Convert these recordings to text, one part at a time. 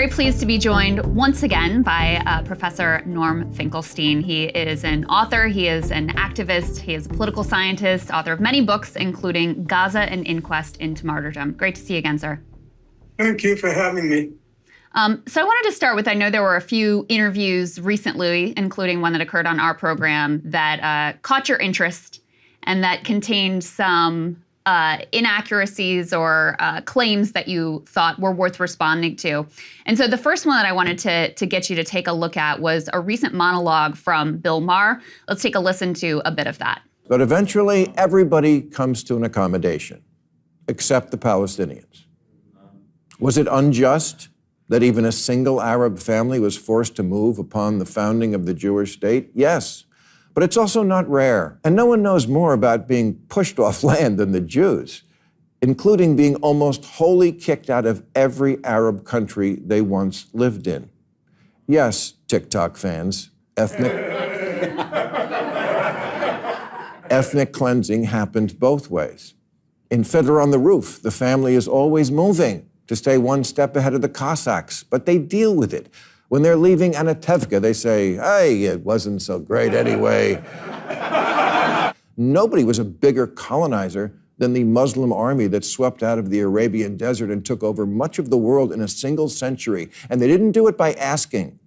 very pleased to be joined once again by Professor Norm Finkelstein. He is an author, he is an activist, he is a political scientist, author of many books, including Gaza: An Inquest into Martyrdom. Great to see you again, sir. Thank you for having me. So I wanted to start with, I know there were a few interviews recently, including one that occurred on our program, that caught your interest and that contained some inaccuracies or claims that you thought were worth responding to. And so the first one that I wanted to get you to take a look at was a recent monologue from Bill Maher. Let's take a listen to a bit of that. But eventually, everybody comes to an accommodation, except the Palestinians. Was it unjust that even a single Arab family was forced to move upon the founding of the Jewish state? Yes. But it's also not rare. And no one knows more about being pushed off land than the Jews, including being almost wholly kicked out of every Arab country they once lived in. Yes, TikTok fans, ethnic cleansing happened both ways. In Fiddler on the Roof, the family is always moving to stay one step ahead of the Cossacks, but they deal with it. When they're leaving Anatevka, they say, hey, it wasn't so great anyway. Nobody was a bigger colonizer than the Muslim army that swept out of the Arabian desert and took over much of the world in a single century. And they didn't do it by asking.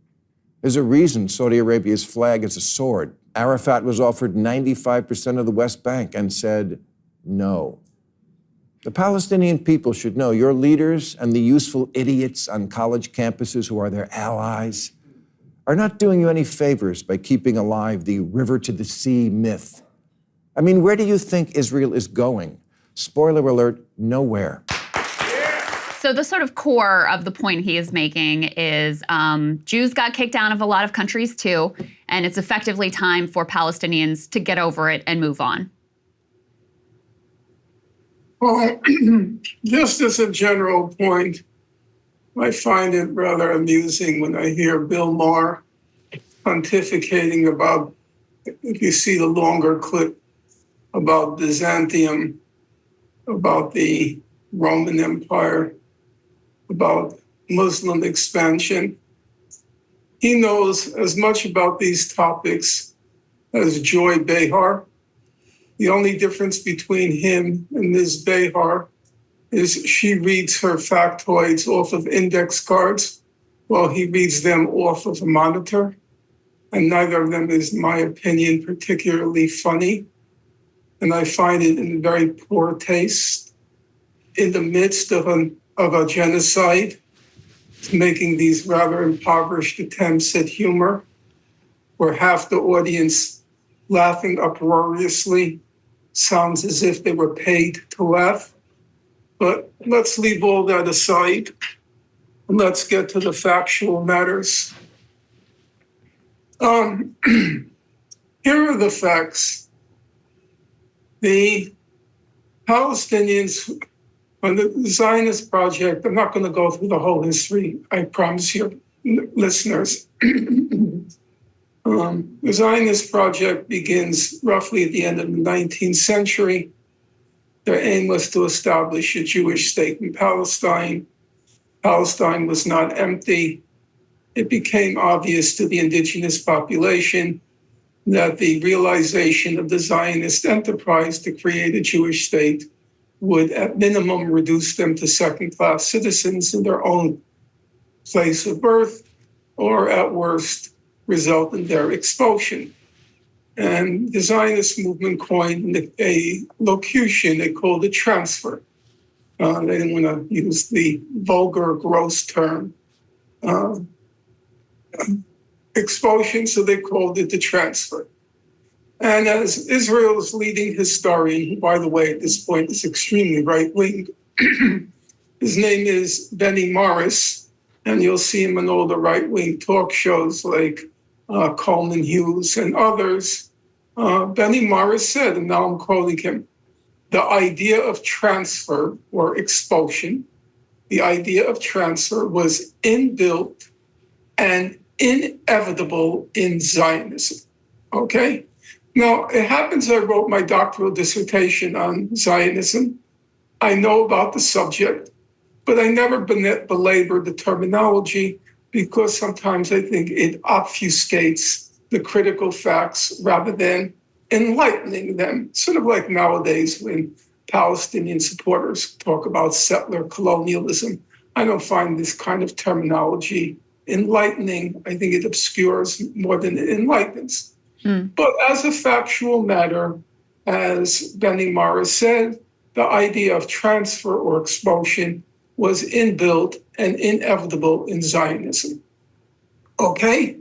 There's a reason Saudi Arabia's flag is a sword. Arafat was offered 95% of the West Bank and said no. The Palestinian people should know your leaders and the useful idiots on college campuses who are their allies are not doing you any favors by keeping alive the river to the sea myth. I mean, where do you think Israel is going? Spoiler alert, nowhere. So the sort of core of the point he is making is Jews got kicked out of a lot of countries too, and it's effectively time for Palestinians to get over it and move on. Well, just as a general point, I find it rather amusing when I hear Bill Maher pontificating about, if you see the longer clip, about Byzantium, about the Roman Empire, about Muslim expansion. He knows as much about these topics as Joy Behar. The only difference between him and Ms. Behar is she reads her factoids off of index cards while he reads them off of a monitor. And neither of them is, in my opinion, particularly funny. And I find it in very poor taste in the midst of a genocide, making these rather impoverished attempts at humor, where half the audience laughing uproariously sounds as if they were paid to laugh. But let's leave all that aside and let's get to the factual matters. Here are the facts. The Palestinians on the Zionist project, I'm not going to go through the whole history, I promise your listeners. The Zionist project begins roughly at the end of the 19th century. Their aim was to establish a Jewish state in Palestine. Palestine was not empty. It became obvious to the indigenous population that the realization of the Zionist enterprise to create a Jewish state would, at minimum, reduce them to second-class citizens in their own place of birth, or at worst, result in their expulsion. And the Zionist movement coined a locution they called a transfer. They didn't want to use the vulgar, gross term expulsion, so they called it the transfer. And as Israel's leading historian, who, by the way, at this point is extremely right-wing, his name is Benny Morris, and you'll see him in all the right-wing talk shows like Coleman Hughes and others. Benny Morris said, and now I'm quoting him, the idea of transfer or expulsion, the idea of transfer was inbuilt and inevitable in Zionism, okay? Now, it happens I wrote my doctoral dissertation on Zionism. I know about the subject. but I never belabor the terminology because sometimes I think it obfuscates the critical facts rather than enlightening them. Sort of like nowadays when Palestinian supporters talk about settler colonialism. I don't find this kind of terminology enlightening. I think it obscures more than it enlightens. But as a factual matter, as Benny Maher said, the idea of transfer or expulsion was inbuilt and inevitable in Zionism. Okay?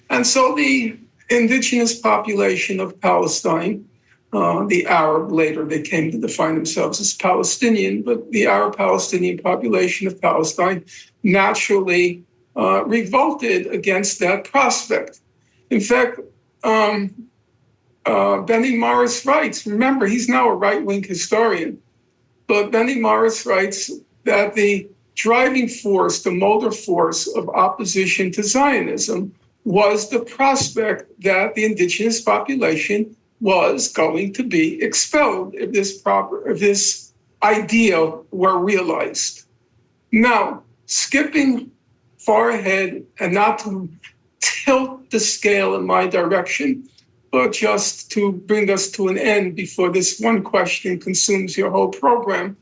And so the indigenous population of Palestine, the Arab, later they came to define themselves as Palestinian, but the Arab-Palestinian population of Palestine naturally revolted against that prospect. In fact, Benny Morris writes, remember, he's now a right-wing historian, but Benny Morris writes that the driving force, the motor force of opposition to Zionism was the prospect that the indigenous population was going to be expelled if this idea were realized. Now, skipping far ahead and not to tilt the scale in my direction, but just to bring us to an end before this one question consumes your whole program.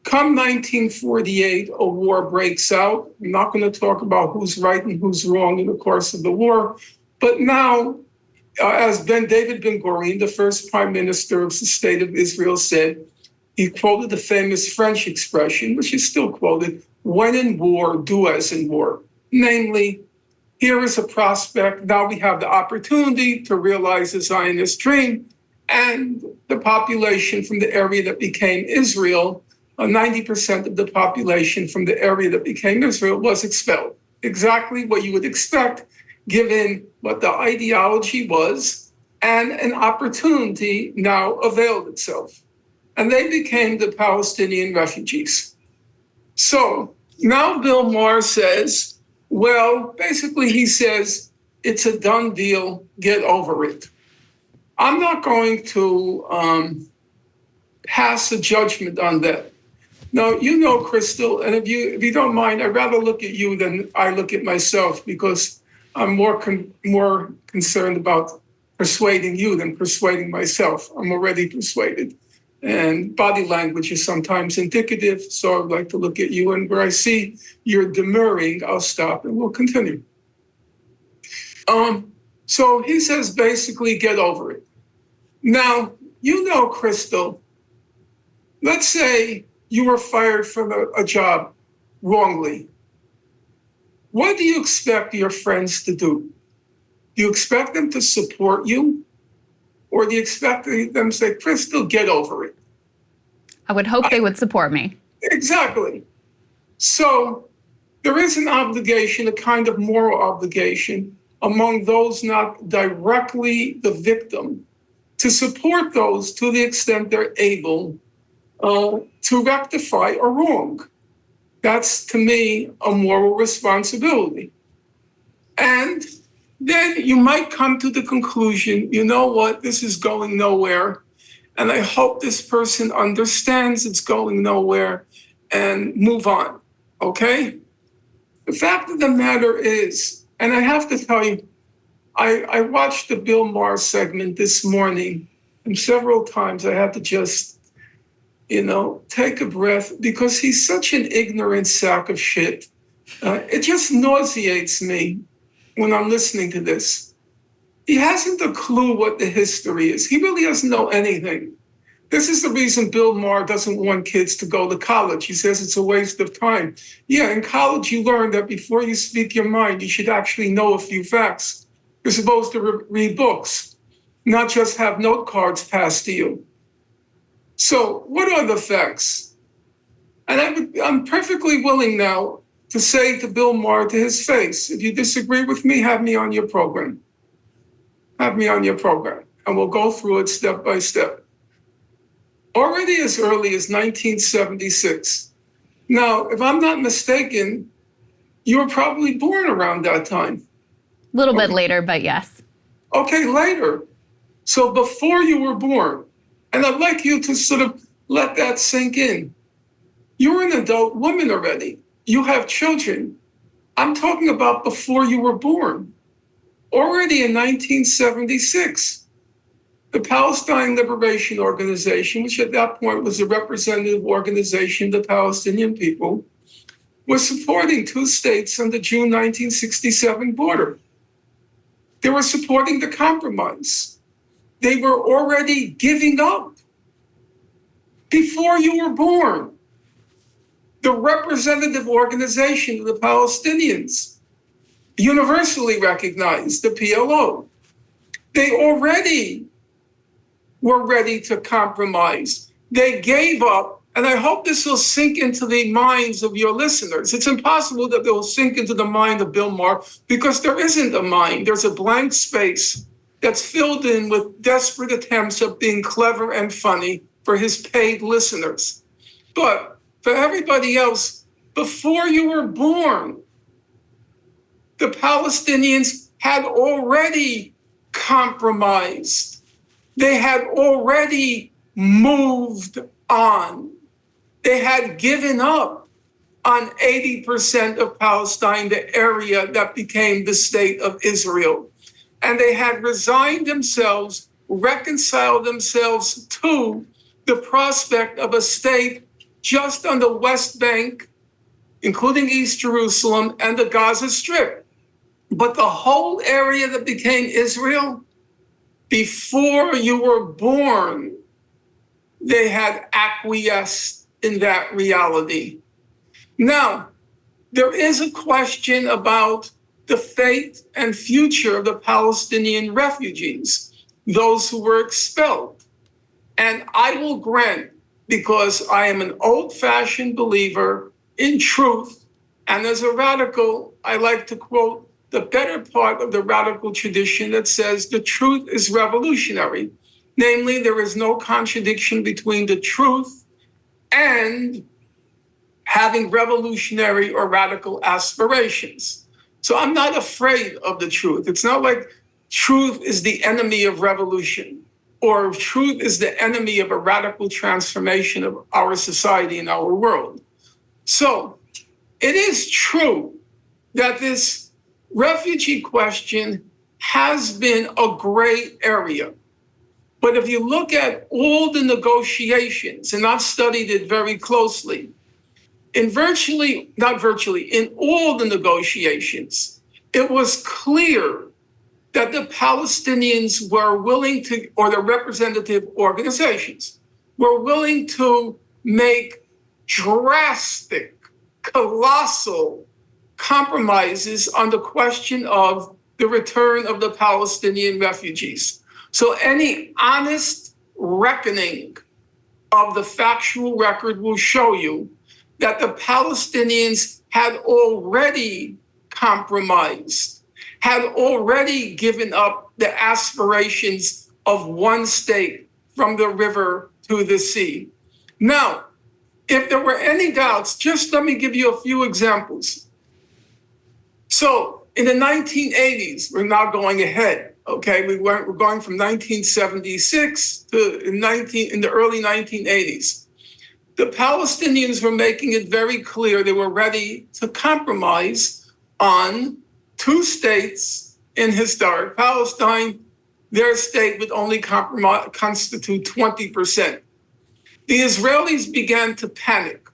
Come 1948, a war breaks out. I'm not going to talk about who's right and who's wrong in the course of the war, but now, as David Ben-Gurion, the first prime minister of the state of Israel, said, he quoted the famous French expression, which is still quoted, when in war, do as in war. Namely, here is a prospect. Now we have the opportunity to realize the Zionist dream, and the population from the area that became Israel, 90% of the population from the area that became Israel was expelled. Exactly what you would expect, given what the ideology was, and an opportunity now availed itself. And they became the Palestinian refugees. So now Bill Maher says, well, basically he says, it's a done deal, get over it. I'm not going to pass a judgment on that. Now, you know, Krystal, and if you don't mind, I'd rather look at you than I look at myself, because I'm more concerned about persuading you than persuading myself. I'm already persuaded. And body language is sometimes indicative, so I'd like to look at you, and where I see you're demurring, I'll stop and we'll continue. So he says, basically, get over it. Now, you know, Krystal, let's say you were fired from a job wrongly. What do you expect your friends to do? Do you expect them to support you? Or do you expect them to say, Krystal, get over it? I would hope they would support me. Exactly. So there is an obligation, a kind of moral obligation among those not directly the victim to support those to the extent they're able to rectify a wrong. That's, to me, a moral responsibility. And then you might come to the conclusion, you know what, this is going nowhere, and I hope this person understands it's going nowhere, and move on, okay? The fact of the matter is, and I have to tell you, I watched the Bill Maher segment this morning, and several times I had to just, take a breath, because he's such an ignorant sack of shit. It just nauseates me when I'm listening to this. He hasn't a clue what the history is. He really doesn't know anything. This is the reason Bill Maher doesn't want kids to go to college. He says it's a waste of time. Yeah, in college you learn that before you speak your mind, you should actually know a few facts. You're supposed to read books, not just have note cards passed to you. So what are the facts? And I'm perfectly willing now to say to Bill Maher to his face, if you disagree with me, have me on your program. Have me on your program, and we'll go through it step by step. Already as early as 1976. Now, if I'm not mistaken, you were probably born around that time. A little bit later, but yes. Okay, later. So before you were born, and I'd like you to sort of let that sink in. You're an adult woman already. You have children. I'm talking about before you were born. Already in 1976, the Palestine Liberation Organization, which at that point was a representative organization of the Palestinian people, was supporting two states on the June 1967 border. They were supporting the compromise. They were already giving up before you were born. The representative organization of the Palestinians, universally recognized, the PLO. They already were ready to compromise. They gave up, and I hope this will sink into the minds of your listeners. It's impossible that it will sink into the mind of Bill Maher because there isn't a mind. There's a blank space that's filled in with desperate attempts of being clever and funny for his paid listeners. But for everybody else, before you were born, the Palestinians had already compromised. They had already moved on. They had given up on 80% of Palestine, the area that became the state of Israel. And they had resigned themselves, reconciled themselves to the prospect of a state just on the West Bank, including East Jerusalem and the Gaza Strip. But the whole area that became Israel, before you were born, they had acquiesced in that reality. Now, there is a question about the fate and future of the Palestinian refugees, those who were expelled. And I will grant, because I am an old-fashioned believer in truth, and as a radical, I like to quote the better part of the radical tradition that says the truth is revolutionary. Namely, there is no contradiction between the truth and having revolutionary or radical aspirations. So I'm not afraid of the truth. It's not like truth is the enemy of revolution, or truth is the enemy of a radical transformation of our society and our world. So it is true that this refugee question has been a gray area. But if you look at all the negotiations, and I've studied it very closely, in all the negotiations, it was clear that the Palestinians were willing to, or the representative organizations, were willing to make drastic, colossal compromises on the question of the return of the Palestinian refugees. So any honest reckoning of the factual record will show you that the Palestinians had already compromised, had already given up the aspirations of one state from the river to the sea. Now, if there were any doubts, just let me give you a few examples. So in the 1980s, we're now going ahead. Okay, we're going from 1976 to in the early 1980s. The Palestinians were making it very clear they were ready to compromise on two states in historic Palestine. Their state would only constitute 20%. The Israelis began to panic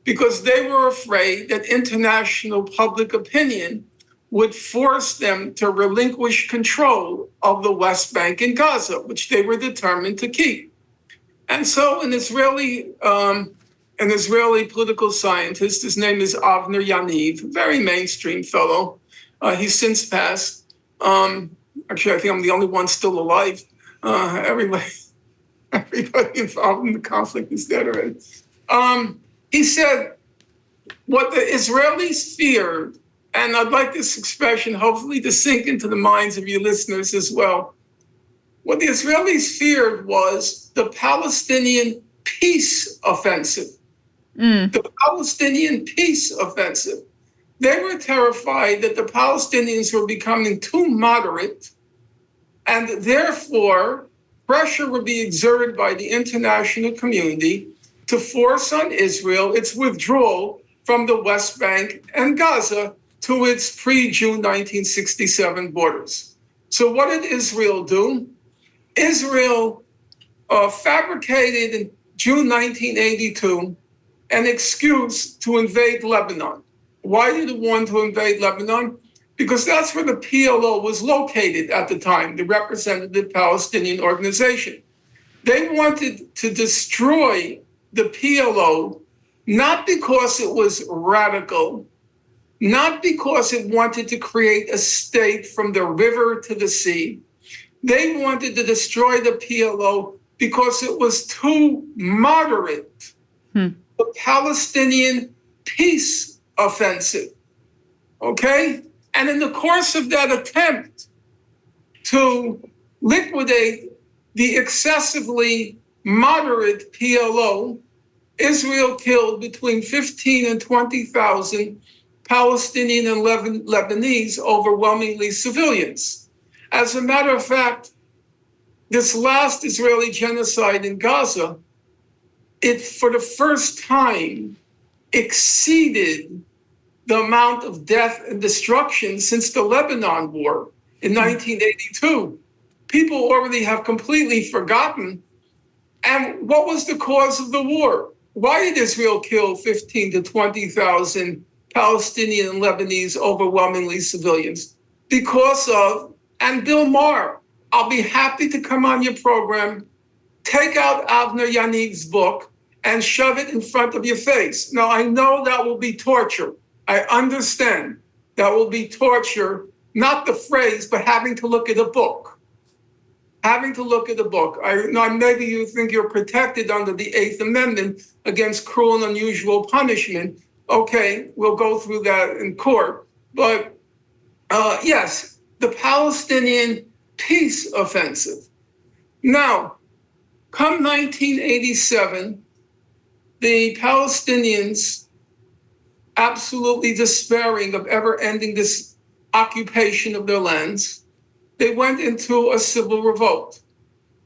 because they were afraid that international public opinion would force them to relinquish control of the West Bank and Gaza, which they were determined to keep. And so an Israeli political scientist, his name is Avner Yaniv, very mainstream fellow. He's since passed. Actually, I think I'm the only one still alive. Everybody involved in the conflict is dead already. He said, what the Israelis feared, and I'd like this expression hopefully to sink into the minds of your listeners as well. What the Israelis feared was the Palestinian peace offensive. The Palestinian peace offensive. They were terrified that the Palestinians were becoming too moderate, and therefore pressure would be exerted by the international community to force on Israel its withdrawal from the West Bank and Gaza to its pre-June 1967 borders. So what did Israel do? Israel fabricated in June 1982 an excuse to invade Lebanon. Why did it want to invade Lebanon? Because that's where the PLO was located at the time, the Representative Palestinian Organization. They wanted to destroy the PLO, not because it was radical, not because it wanted to create a state from the river to the sea. They wanted to destroy the PLO because it was too moderate. The Palestinian peace offensive, okay? And in the course of that attempt to liquidate the excessively moderate PLO, Israel killed between 15 and 20,000 Palestinian and Lebanese, overwhelmingly civilians. As a matter of fact, this last Israeli genocide in Gaza, it for the first time exceeded the amount of death and destruction since the Lebanon War in 1982. People already have completely forgotten. And what was the cause of the war? Why did Israel kill 15 to 20,000 Palestinian and Lebanese, overwhelmingly civilians? Because of, and Bill Maher, I'll be happy to come on your program, take out Avner Yaniv's book and shove it in front of your face. Now, I know that will be torture. I understand that will be torture, not the phrase, but having to look at a book. Having to look at a book. Now, maybe you think you're protected under the Eighth Amendment against cruel and unusual punishment. Okay, we'll go through that in court. But yes, the Palestinian peace offensive. Now, come 1987, the Palestinians, absolutely despairing of ever ending this occupation of their lands, they went into a civil revolt.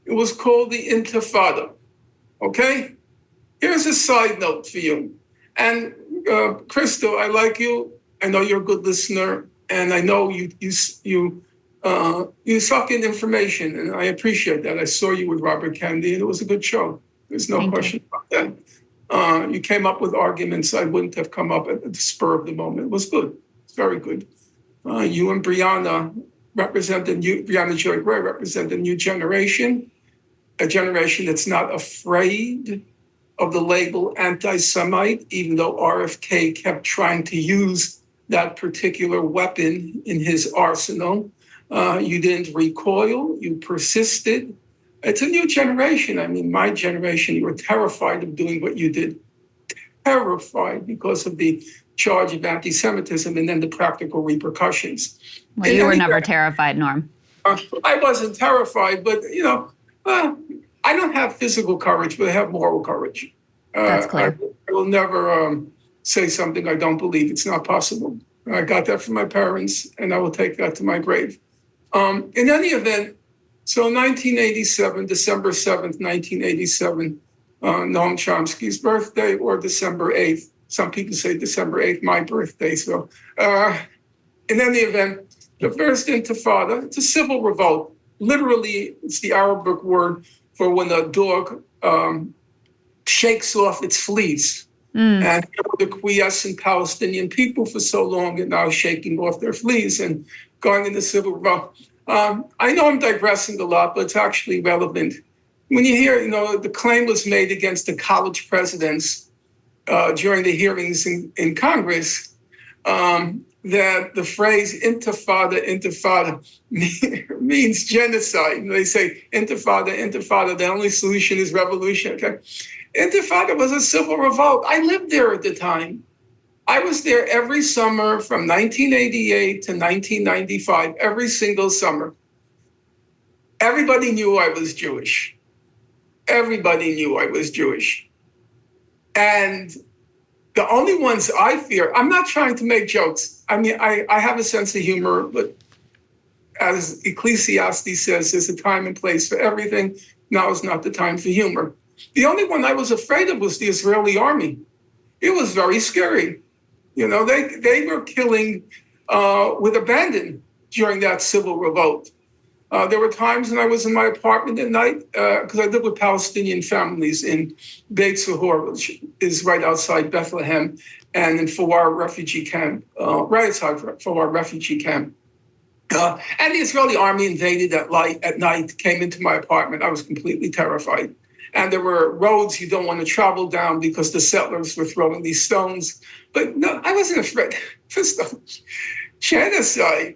It was called the Intifada, okay? Here's a side note for you. And Krystal, I like you. I know you're a good listener, and I know you suck in information, and I appreciate that. I saw you with Robert Kennedy, and it was a good show. There's no question about that. You came up with arguments I wouldn't have come up at the spur of the moment. It was good. It's very good. You and Brianna Joy Gray represent a new generation, a generation that's not afraid of the label anti-Semite, even though RFK kept trying to use that particular weapon in his arsenal. You didn't recoil, you persisted. It's a new generation. I mean, my generation, you were terrified of doing what you did. Terrified because of the charge of anti-Semitism and then the practical repercussions. Well, you were never terrified, Norm. I wasn't terrified, but, I don't have physical courage, but I have moral courage. That's clear. I will never say something I don't believe. It's not possible. I got that from my parents, and I will take that to my grave. In any event, so 1987, December 7th, 1987, Noam Chomsky's birthday, or December 8th. Some people say December 8th, my birthday. So in any event, the first Intifada, it's a civil revolt. Literally, it's the Arabic word for when a dog shakes off its fleas. And the quiescent Palestinian people for so long are now shaking off their fleas and going into civil revolt. I know I'm digressing a lot, but it's actually relevant. When you hear, the claim was made against the college presidents during the hearings in Congress that the phrase intifada means genocide. They say intifada, the only solution is revolution. Okay? Intifada was a civil revolt. I lived there at the time. I was there every summer from 1988 to 1995, every single summer. Everybody knew I was Jewish. Everybody knew I was Jewish. And the only ones I fear, I'm not trying to make jokes. I mean, I have a sense of humor, but as Ecclesiastes says, there's a time and place for everything. Now is not the time for humor. The only one I was afraid of was the Israeli army. It was very scary. You know, they were killing with abandon during that civil revolt. There were times when I was in my apartment at night, because I live with Palestinian families in Beit Sahur, which is right outside Bethlehem, and in Fawar refugee camp, right outside Fawar refugee camp. And the Israeli army invaded at night, came into my apartment. I was completely terrified. And there were roads you don't want to travel down because the settlers were throwing these stones. But no, I wasn't afraid for stones. Genocide.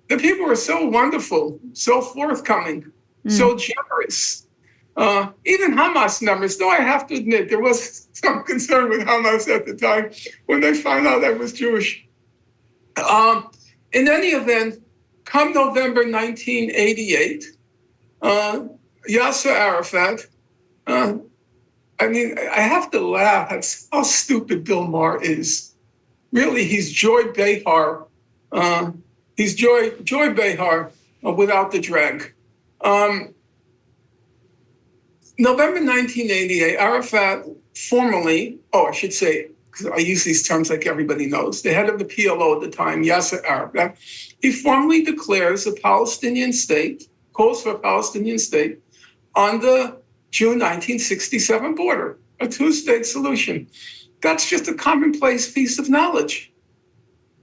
The people were so wonderful, so forthcoming, so generous. Even Hamas members, though I have to admit, there was some concern with Hamas at the time when they found out I was Jewish. In any event, come November 1988, Yasser Arafat, I mean, I have to laugh at how stupid Bill Maher is. Really, he's Joy Behar. He's Joy Behar without the drag. November 1988, Arafat formally, I should say, because I use these terms like everybody knows, the head of the PLO at the time, Yasser Arafat, he formally declares a Palestinian state, calls for a Palestinian state on the June 1967 border, a two-state solution. That's just a commonplace piece of knowledge.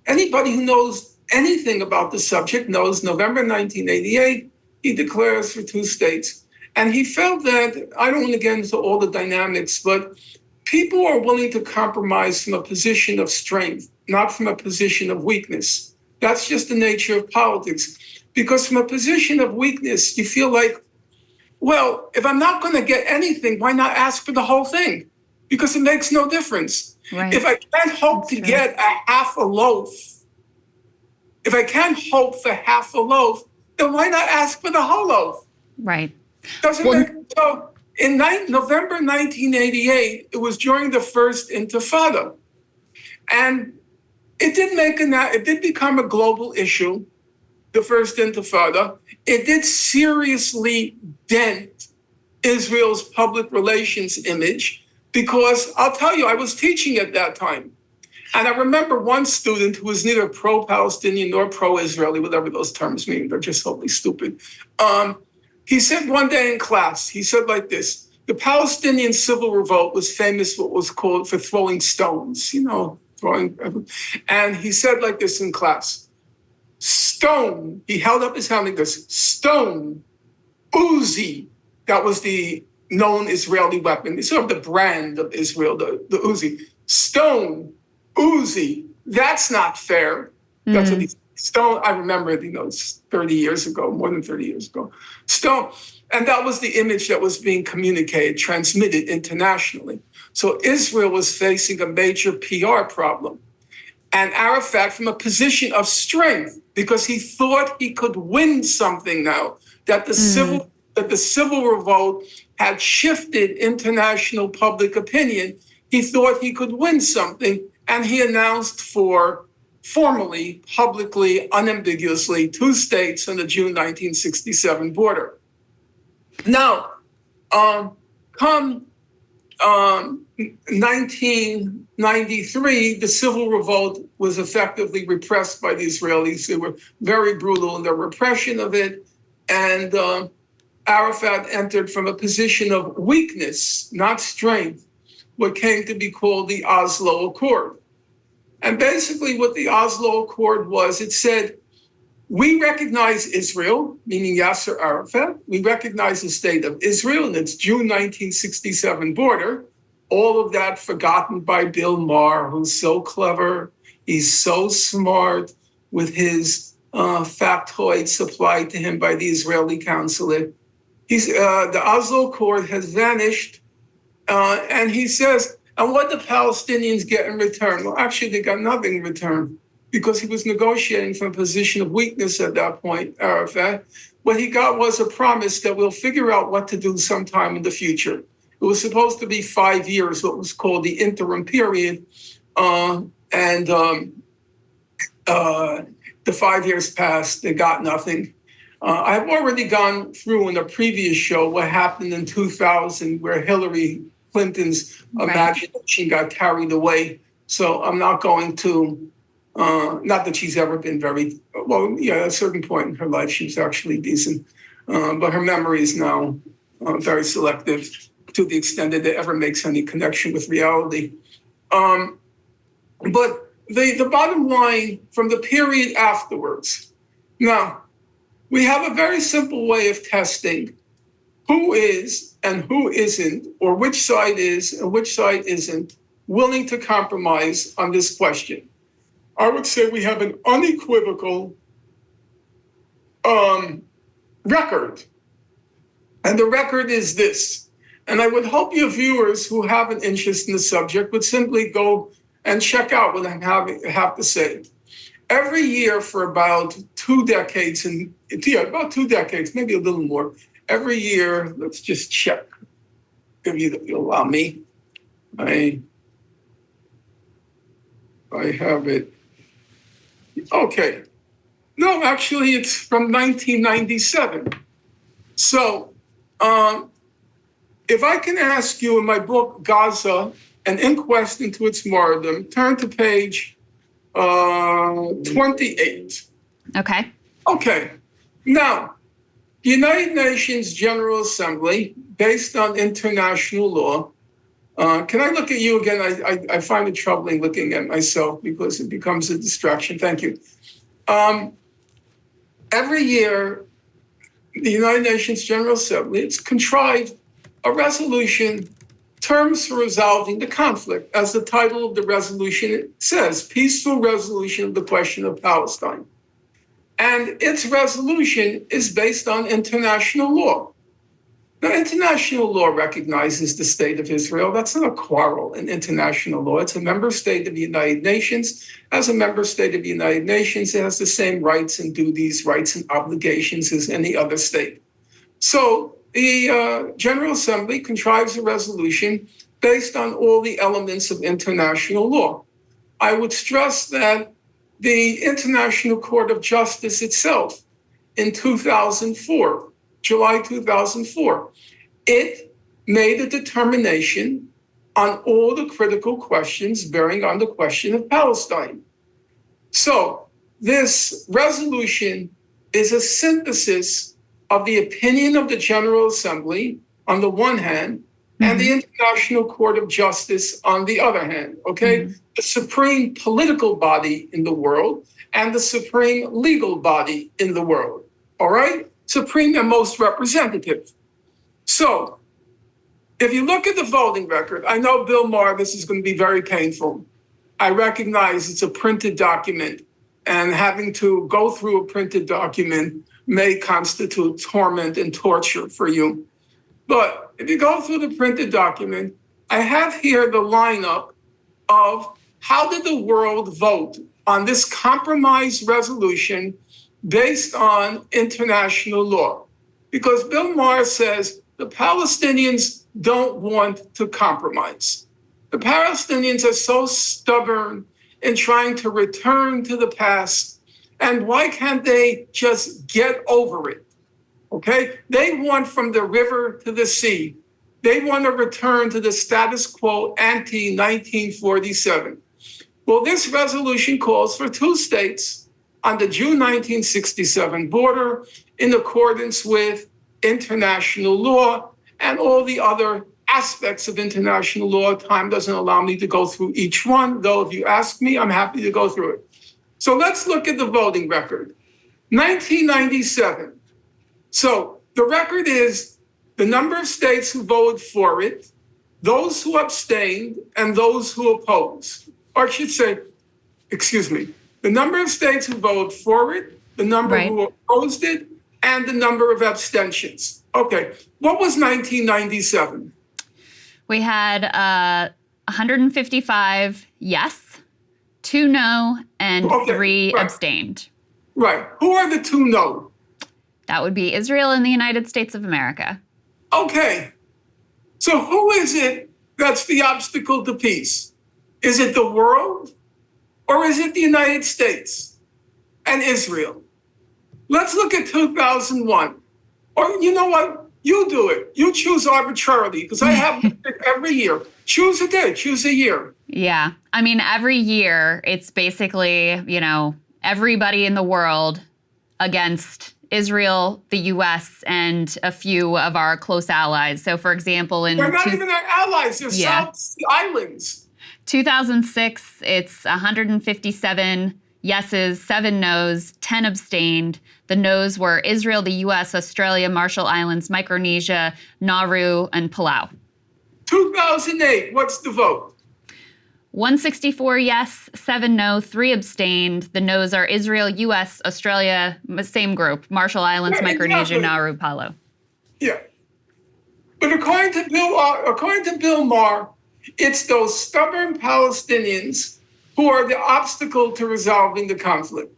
Anybody who knows anything about the subject knows November 1988, he declares for two states. And he felt that, I don't want to get into all the dynamics, but people are willing to compromise from a position of strength, not from a position of weakness. That's just the nature of politics. Because from a position of weakness, you feel like, well, if I'm not going to get anything, why not ask for the whole thing? Because it makes no difference. Right. If I can't hope to get a half a loaf, if I can't hope for half a loaf, then why not ask for the whole loaf? Right. Doesn't make so. In November 1988, it was during the first Intifada, and it did become a global issue. The first Intifada, it did seriously dent Israel's public relations image, because I'll tell you, I was teaching at that time. And I remember one student who was neither pro-Palestinian nor pro-Israeli, whatever those terms mean, they're just totally stupid. He said one day in class, he said like this: the Palestinian civil revolt was famous for what was called for throwing stones, throwing. And he said like this in class: stone, he held up his hand like this, stone, Uzi, that was the known Israeli weapon, it's sort of the brand of Israel, the Uzi. Stone, Uzi, that's not fair. That's what he said. Stone, I remember it, it's 30 years ago, more than 30 years ago. Stone, and that was the image that was being communicated, transmitted internationally. So Israel was facing a major PR problem. And Arafat, from a position of strength, because he thought he could win something now, that the civil revolt had shifted international public opinion, he thought he could win something, and he announced formally, publicly, unambiguously, two states on the June 1967 border. Now, come 1993, the civil revolt was effectively repressed by the Israelis. They were very brutal in their repression of it. And Arafat entered from a position of weakness, not strength, what came to be called the Oslo Accord. And basically what the Oslo Accord was, it said, we recognize Israel, meaning Yasser Arafat. We recognize the state of Israel and its June 1967 border. All of that forgotten by Bill Maher, who's so clever. He's so smart with his factoid supplied to him by the Israeli consulate. The Oslo Accord has vanished. And he says, and what the Palestinians get in return? Well, actually, they got nothing in return, because he was negotiating from a position of weakness at that point, Arafat. What he got was a promise that we'll figure out what to do sometime in the future. It was supposed to be 5 years, what was called the interim period. The 5 years passed, they got nothing. I've already gone through in a previous show what happened in 2000, where Hillary Clinton's imagination got carried away. So I'm not going to, not that she's ever been very, well, yeah, at a certain point in her life, she was actually decent. But her memory is now very selective to the extent that it ever makes any connection with reality. But the bottom line from the period afterwards, now, we have a very simple way of testing who is and who isn't, or which side is and which side isn't, willing to compromise on this question. I would say we have an unequivocal record. And the record is this. And I would hope your viewers who have an interest in the subject would simply go and check out what I have to say. Every year for about 2 decades, about 2 decades, maybe a little more, every year, let's just check, if you allow me. I have it. Okay. No, actually, it's from 1997. So if I can ask you in my book, Gaza, An Inquest into Its Martyrdom, turn to page 28. Okay. Okay. Now, the United Nations General Assembly, based on international law, can I look at you again? I find it troubling looking at myself because it becomes a distraction. Thank you. Every year, the United Nations General Assembly, it's contrived a resolution, terms for resolving the conflict, as the title of the resolution says, peaceful resolution of the question of Palestine. And its resolution is based on international law. Now, international law recognizes the state of Israel. That's not a quarrel in international law. It's a member state of the United Nations. As a member state of the United Nations, it has the same rights and duties, rights and obligations as any other state. So the General Assembly contrives a resolution based on all the elements of international law. I would stress that the International Court of Justice itself in 2004, July 2004, it made a determination on all the critical questions bearing on the question of Palestine. So this resolution is a synthesis of the opinion of the General Assembly on the one hand, and the International Court of Justice on the other hand, okay? The supreme political body in the world and the supreme legal body in the world, all right? Supreme and most representative. So if you look at the voting record, I know, Bill Maher, this is going to be very painful. I recognize it's a printed document, and having to go through a printed document may constitute torment and torture for you. But if you go through the printed document, I have here the lineup of how did the world vote on this compromise resolution based on international law. Because Bill Maher says the Palestinians don't want to compromise. The Palestinians are so stubborn in trying to return to the past, and why can't they just get over it? Okay, they want from the river to the sea. They want to return to the status quo ante 1947. Well, this resolution calls for 2 states on the June 1967 border in accordance with international law and all the other aspects of international law. Time doesn't allow me to go through each one, though if you ask me, I'm happy to go through it. So let's look at the voting record. 1997. So the record is the number of states who voted for it, those who abstained, and those who opposed. Or I should say, excuse me, the number of states who voted for it, the number who opposed it, and the number of abstentions. Okay, what was 1997? We had 155 yes, 2 no, and 3 abstained. Right. Who are the 2 no? That would be Israel and the United States of America. Okay. So who is it that's the obstacle to peace? Is it the world or is it the United States and Israel? Let's look at 2001. Or you know what? You do it. You choose arbitrarily because I have to pick every year. Choose a day, choose a year. Yeah. I mean, every year it's basically, everybody in the world against Israel, the U.S., and a few of our close allies. So, for example, they're not even our allies. They're South Sea Islands. 2006, it's 157 yeses, 7 noes, 10 abstained. The noes were Israel, the U.S., Australia, Marshall Islands, Micronesia, Nauru, and Palau. 2008, what's the vote? 164 yes, 7 no, 3 abstained. The noes are Israel, U.S., Australia, same group, Marshall Islands, Yeah, Micronesia, exactly. Nauru, Palau. Yeah. But according to Bill Maher, it's those stubborn Palestinians who are the obstacle to resolving the conflict.